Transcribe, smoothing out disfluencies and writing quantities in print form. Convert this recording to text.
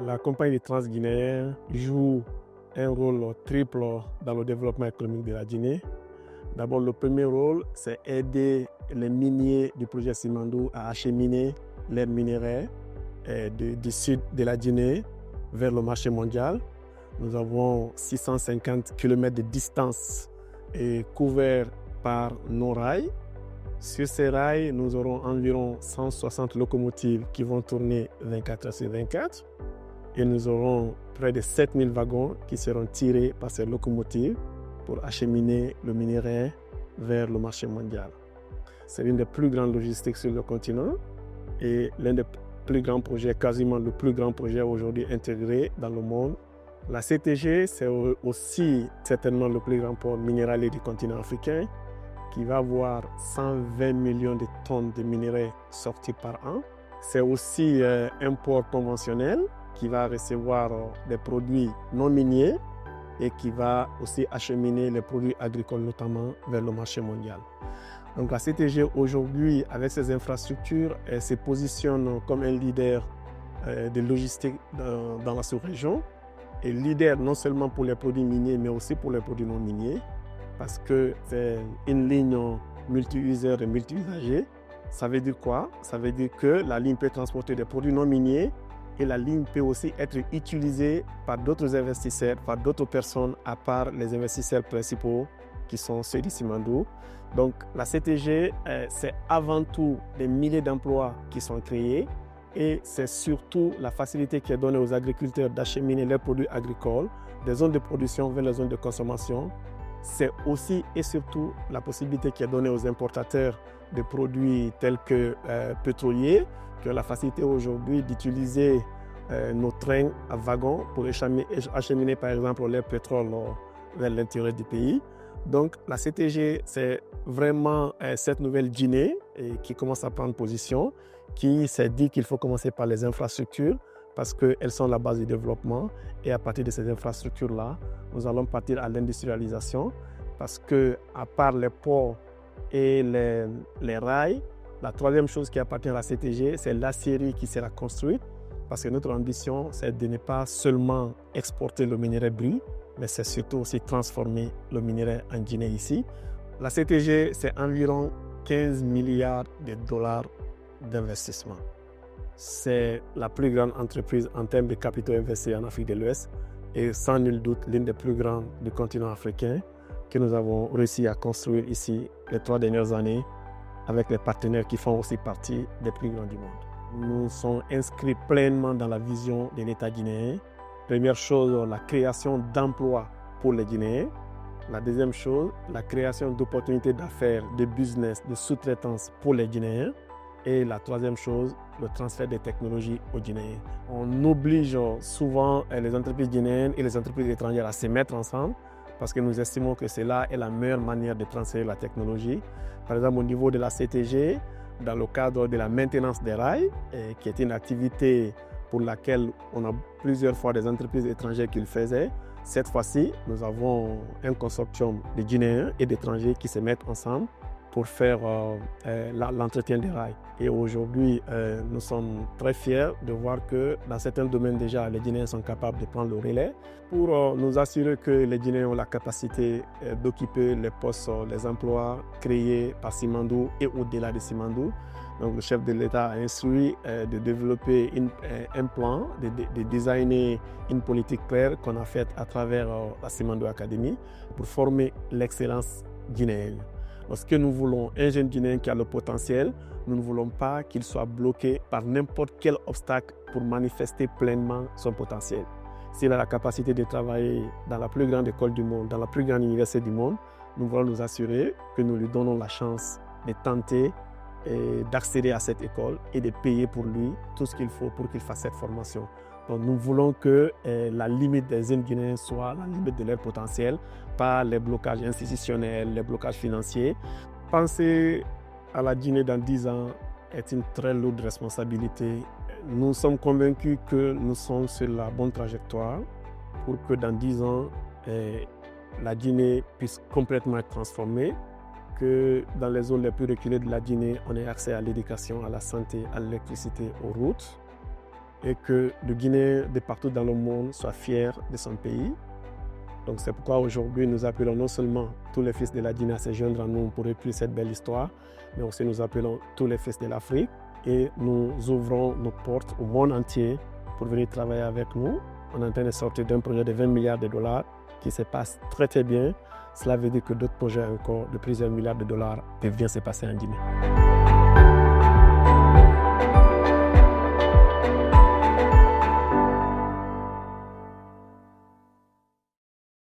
La compagnie de Transguinéen joue un rôle triple dans le développement économique de la Guinée. D'abord, le premier rôle, c'est aider les miniers du projet Simandou à acheminer leurs minerais du sud de la Guinée vers le marché mondial. Nous avons 650 km de distance couverts par nos rails. Sur ces rails, nous aurons environ 160 locomotives qui vont tourner 24 heures sur 24. Et nous aurons près de 7000 wagons qui seront tirés par ces locomotives pour acheminer le minerai vers le marché mondial. C'est l'une des plus grandes logistiques sur le continent et l'un des plus grands projets, quasiment le plus grand projet aujourd'hui intégré dans le monde. La CTG, c'est aussi certainement le plus grand port minéralier du continent africain qui va avoir 120 millions de tonnes de minerais sortis par an. C'est aussi un port conventionnel qui va recevoir des produits non miniers et qui va aussi acheminer les produits agricoles notamment vers le marché mondial. Donc la CTG aujourd'hui, avec ses infrastructures, se positionne comme un leader de logistique dans la sous-région et leader non seulement pour les produits miniers mais aussi pour les produits non miniers parce que c'est une ligne multi-useur et multi-usager. Ça veut dire quoi? Ça veut dire que la ligne peut transporter des produits non miniers et la ligne peut aussi être utilisée par d'autres investisseurs, par d'autres personnes à part les investisseurs principaux qui sont ceux du Simandou. Donc la CTG, c'est avant tout des milliers d'emplois qui sont créés et c'est surtout la facilité qui est donnée aux agriculteurs d'acheminer leurs produits agricoles des zones de production vers les zones de consommation. C'est aussi et surtout la possibilité qui est donnée aux importateurs de produits tels que pétroliers, qui ont la facilité aujourd'hui d'utiliser nos trains à wagons pour acheminer par exemple leur pétrole vers l'intérieur du pays. Donc la CTG, c'est vraiment cette nouvelle Guinée qui commence à prendre position, qui s'est dit qu'il faut commencer par les infrastructures parce qu'elles sont la base du développement et à partir de ces infrastructures-là, nous allons partir à l'industrialisation parce qu'à part les ports et les rails, la troisième chose qui appartient à la CTG, c'est l'acierie qui sera construite parce que notre ambition, c'est de ne pas seulement exporter le minerai brut, mais c'est surtout aussi transformer le minerai en Guinée ici. La CTG, c'est environ 15 milliards de dollars d'investissement. C'est la plus grande entreprise en termes de capitaux investis en Afrique de l'Ouest et sans nul doute l'une des plus grandes du continent africain que nous avons réussi à construire ici les 3 dernières années avec les partenaires qui font aussi partie des plus grands du monde. Nous sommes inscrits pleinement dans la vision de l'État guinéen. Première chose, la création d'emplois pour les Guinéens. La deuxième chose, la création d'opportunités d'affaires, de business, de sous-traitance pour les Guinéens. Et la troisième chose, le transfert des technologies aux Guinéens. On oblige souvent les entreprises guinéennes et les entreprises étrangères à se mettre ensemble parce que nous estimons que cela est la meilleure manière de transférer la technologie. Par exemple, au niveau de la CTG, dans le cadre de la maintenance des rails, qui est une activité pour laquelle on a plusieurs fois des entreprises étrangères qui le faisaient. Cette fois-ci, nous avons un consortium de Guinéens et d'étrangers qui se mettent ensemble pour faire l'entretien des rails. Et aujourd'hui, nous sommes très fiers de voir que dans certains domaines déjà, les Guinéens sont capables de prendre le relais pour nous assurer que les Guinéens ont la capacité d'occuper les postes, les emplois créés par Simandou et au-delà de Simandou. Donc le chef de l'État a instruit de développer un plan, de designer une politique claire qu'on a faite à travers la Simandou Academy pour former l'excellence guinéenne. Lorsque nous voulons un jeune Guinéen qui a le potentiel, nous ne voulons pas qu'il soit bloqué par n'importe quel obstacle pour manifester pleinement son potentiel. S'il a la capacité de travailler dans la plus grande école du monde, dans la plus grande université du monde, nous voulons nous assurer que nous lui donnons la chance de tenter et d'accéder à cette école et de payer pour lui tout ce qu'il faut pour qu'il fasse cette formation. Donc nous voulons que la limite des jeunes Guinéens soit la limite de leur potentiel, pas les blocages institutionnels, les blocages financiers. Penser à la Guinée dans 10 ans est une très lourde responsabilité. Nous sommes convaincus que nous sommes sur la bonne trajectoire pour que dans 10 ans, la Guinée puisse complètement être transformée, que dans les zones les plus reculées de la Guinée, on ait accès à l'éducation, à la santé, à l'électricité, aux routes. et que le Guinéen de partout dans le monde soit fier de son pays. Donc c'est pourquoi aujourd'hui nous appelons non seulement tous les fils de la Guinée à se joindre à nous pour écrire cette belle histoire, mais aussi nous appelons tous les fils de l'Afrique et nous ouvrons nos portes au monde entier pour venir travailler avec nous. On est en train de sortir d'un projet de 20 milliards de dollars qui se passe très très bien. Cela veut dire que d'autres projets encore de plusieurs milliards de dollars peuvent bien se passer en Guinée.